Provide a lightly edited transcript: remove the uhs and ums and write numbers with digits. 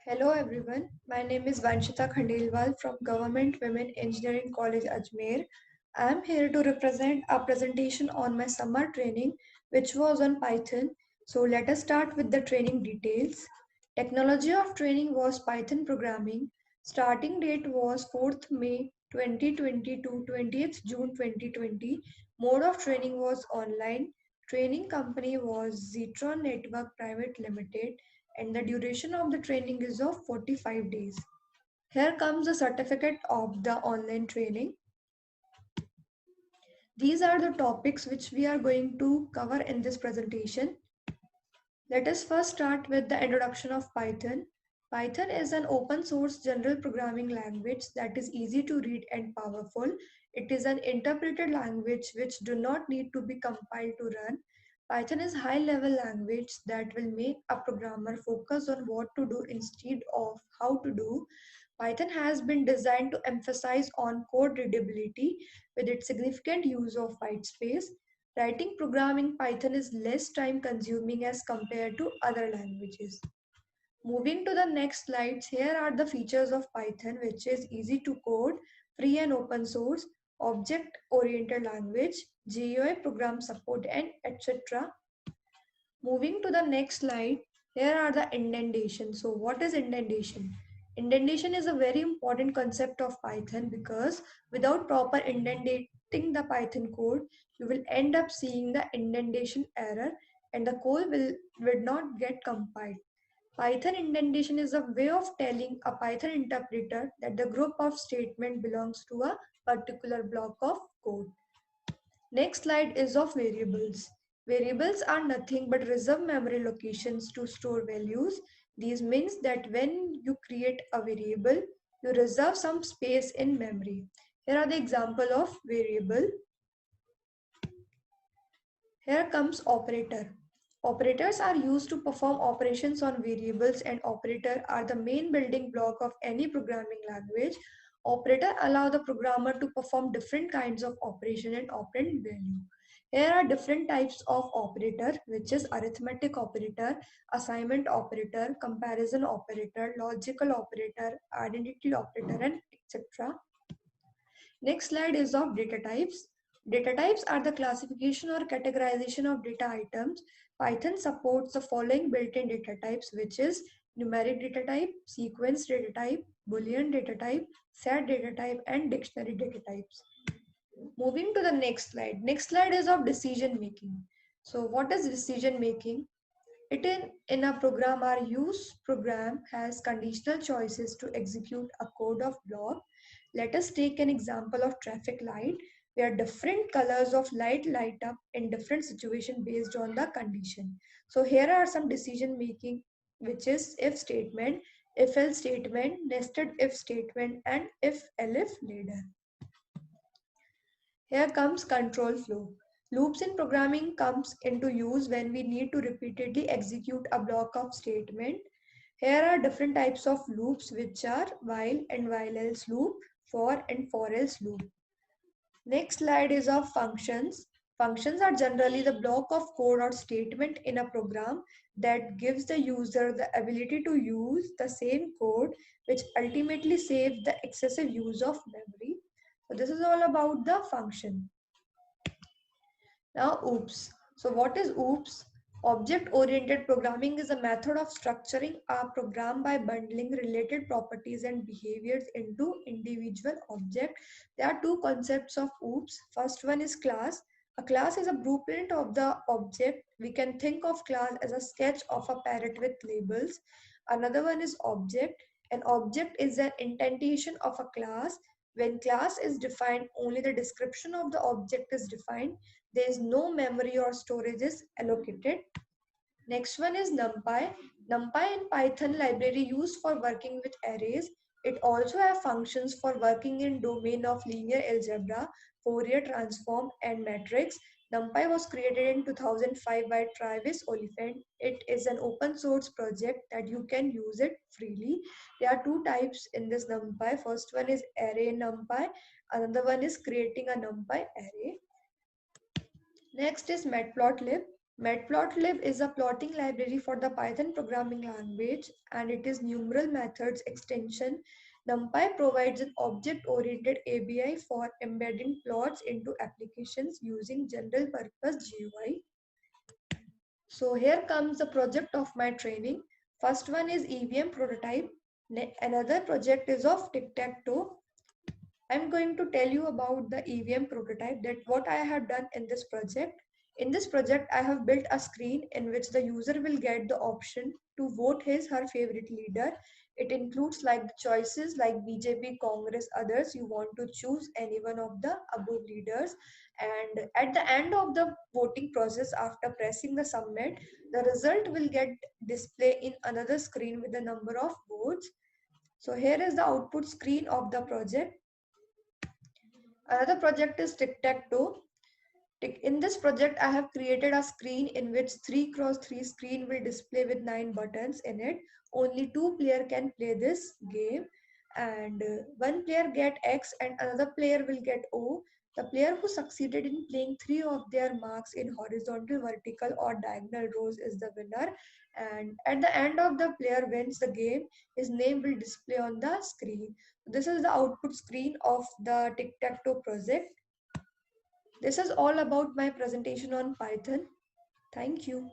Hello everyone, my name is Vanshita Khandelwal from Government Women Engineering College Ajmer. I am here to represent a presentation on my summer training which was on Python. So let us start with the training details. Technology of training was Python programming. Starting date was 4th May 2020 to 20th June 2020. Mode of training was online. Training company was Zetron Network Private Limited and the duration of the training is of 45 days. Here comes the certificate of the online training. These are the topics which we are going to cover in this presentation. Let us first start with the introduction of Python. Python is an open source general programming language that is easy to read and powerful. It is an interpreted language which do not need to be compiled to run. Python is high level language that will make a programmer focus on what to do instead of how to do. Python has been designed to emphasize on code readability with its significant use of white space. Writing programming Python is less time consuming as compared to other languages. Moving to the next slides, here are the features of Python, which is easy to code, free and open source, object oriented language, GUI program support, and etc. Moving to the next slide, here are the indentation. So what is indentation? Indentation is a very important concept of Python because without proper indenting the Python code, you will end up seeing the indentation error and the code will not get compiled. Python indentation is a way of telling a Python interpreter that the group of statement belongs to a particular block of code. Next slide is of variables. Variables are nothing but reserved memory locations to store values. These means that when you create a variable, you reserve some space in memory. Here are the example of variable. Here comes operator. Operators are used to perform operations on variables and operator are the main building block of any programming language. Operator allow the programmer to perform different kinds of operation and operand value. Here are different types of operator, which is arithmetic operator, assignment operator, comparison operator, logical operator, identity operator, and etc. Next slide is of data types. Data types are the classification or categorization of data items. Python supports the following built-in data types, which is numeric data type, sequence data type, Boolean data type, set data type, and dictionary data types. Moving to the next slide. Next slide is of decision making. So what is decision making? In a program, our use program has conditional choices to execute a code of block. Let us take an example of traffic light, where different colors of light up in different situation based on the condition. So here are some decision making, which is if statement, if else statement, nested if statement, and if elif later. Here comes control flow. Loops in programming comes into use when we need to repeatedly execute a block of statement. Here are different types of loops, which are while and while else loop, for and for else loop. Next slide is of functions. Functions are generally the block of code or statement in a program that gives the user the ability to use the same code, which ultimately saves the excessive use of memory. So this is all about the function. Now OOPS. So what is OOPS? Object-oriented programming is a method of structuring a program by bundling related properties and behaviors into individual objects. There are two concepts of OOPS. First one is class. A class is a blueprint of the object. We can think of class as a sketch of a parrot with labels. Another one is object. An object is an indentation of a class. When class is defined, only the description of the object is defined. There is no memory or storage is allocated. Next one is NumPy. NumPy in Python library used for working with arrays. It also has functions for working in domain of linear algebra, Fourier transform, and matrix. NumPy was created in 2005 by Travis Oliphant. It is an open source project that you can use it freely. There are two types in this NumPy. First one is array NumPy. Another one is creating a NumPy array. Next is Matplotlib. Matplotlib is a plotting library for the Python programming language, and it is numeral methods extension. NumPy provides an object-oriented API for embedding plots into applications using general purpose GUI. So here comes the project of my training. First one is EVM prototype. Another project is of tic-tac-toe. I'm going to tell you about the EVM prototype, that what I have done in this project. In this project, I have built a screen in which the user will get the option to vote her favorite leader. It includes like the choices like BJP, Congress, others. You want to choose any one of the above leaders. And at the end of the voting process, after pressing the submit, the result will get display in another screen with the number of votes. So here is the output screen of the project. Another project is tic-tac-toe. In this project, I have created a screen in which 3x3 screen will display with 9 buttons in it. Only two players can play this game, and one player get X and another player will get O. The player who succeeded in playing 3 of their marks in horizontal, vertical or diagonal rows is the winner, and at the end of the player wins the game, his name will display on the screen. This is the output screen of the tic-tac-toe project. This is all about my presentation on Python. Thank you.